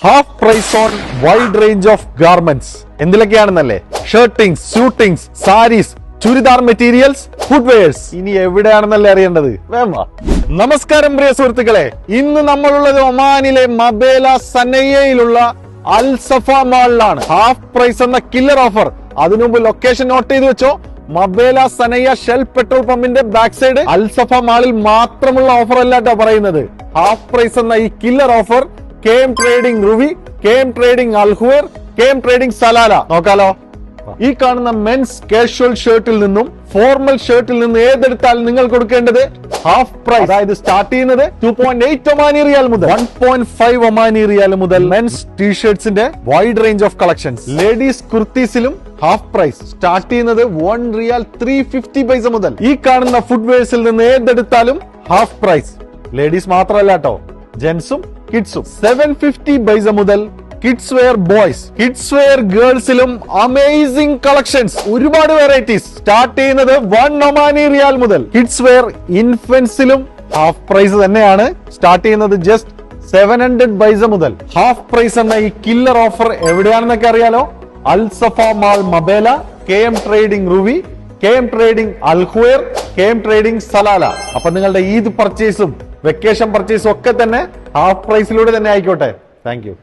Half price on wide range of garments. എന്തിലൊക്കെയാണെന്നല്ലേ? Shirtings, suitings, saris, churidar materials, footwears. ഇനി എവിടെയാണെന്നല്ലേ അറിയേണ്ടത്? വേണ്ട. നമസ്കാരം പ്രിയ സുഹൃത്തുക്കളെ, ഇന്ന് നമ്മളുള്ളത് ഒമാനിലെ മബേല സനയ്യയിലുള്ള അൽ സഫ മാളിലാണ്. ഹാഫ് പ്രൈസ് എന്ന കില്ലർ ഓഫർ. അതിനുമുമ്പ് ലൊക്കേഷൻ നോട്ട് ചെയ്ത് വെച്ചോ. മബേല സനയ്യ ഷെൽ പെട്രോൾ പമ്പിന്റെ ബാക്ക് സൈഡ് അൽ സഫ മാളിൽ മാത്രമുള്ള ഓഫർ അല്ലാട്ടോ പറയുന്നത്. ഹാഫ് പ്രൈസ് എന്ന ഈ killer offer KM trading Ruwi, KM trading അൽഹുവർ, KM ട്രേഡിംഗ് സലാല. നോക്കാലോ. ഈ കാണുന്ന മെൻസ് കാഷ്വൽ ഷർട്ടിൽ നിന്നും ഫോർമൽ ഷർട്ടിൽ നിന്നും ഏതെടുത്താലും നിങ്ങൾ കൊടുക്കേണ്ടത് ഹാഫ് പ്രൈസ്. അതായത് സ്റ്റാർട്ട് ചെയ്യുന്നത് 2.8 ഒമാനി റിയാൽ മുതൽ 1.5 ഒമാനി റിയാൽ മുതൽ മെൻസ് ടീഷർട്സിന്റെ wide range of collections. Ladies കുർത്തീസിലും ഹാഫ് പ്രൈസ് സ്റ്റാർട്ട് ചെയ്യുന്നത് 1 റിയാൽ 350 പൈസ മുതൽ. ഈ കാണുന്ന ഫുഡ്വെയർസിൽ നിന്ന് ഏതെടുത്താലും ഹാഫ് പ്രൈസ്. ലേഡീസ് മാത്രമല്ല കേട്ടോ, ജെന്റ്സും കിഡ്സും. 750 പൈസ മുതൽ kids wear boys, kids wear ഗേൾസിലും അമേസിംഗ് കളക്ഷൻസ്. ഒരുപാട് വെറൈറ്റീസ് സ്റ്റാർട്ട് ചെയ്യുന്നത് 1 ഒമാനി റിയാൽ മുതൽ. കിഡ്സ് വെയർ ഇൻഫന്റ്സിലും ഹാഫ് പ്രൈസ് തന്നെയാണ്. സ്റ്റാർട്ട് ചെയ്യുന്നത് ജസ്റ്റ് 700 പൈസ മുതൽ. ഹാഫ് പ്രൈസ് എന്ന ഈ കില്ലർ ഓഫർ എവിടെയാണെന്നൊക്കെ അറിയാലോ? Al Safa mall Mabela, KM trading Ruwi, KM trading അൽഹുവർ, KM ട്രേഡിംഗ് സലാല. അപ്പൊ നിങ്ങളുടെ ഈദ് പർച്ചേസും വെക്കേഷൻ പർച്ചേസും ഒക്കെ തന്നെ ഹാഫ് പ്രൈസിലൂടെ തന്നെ ആയിക്കോട്ടെ. Thank you.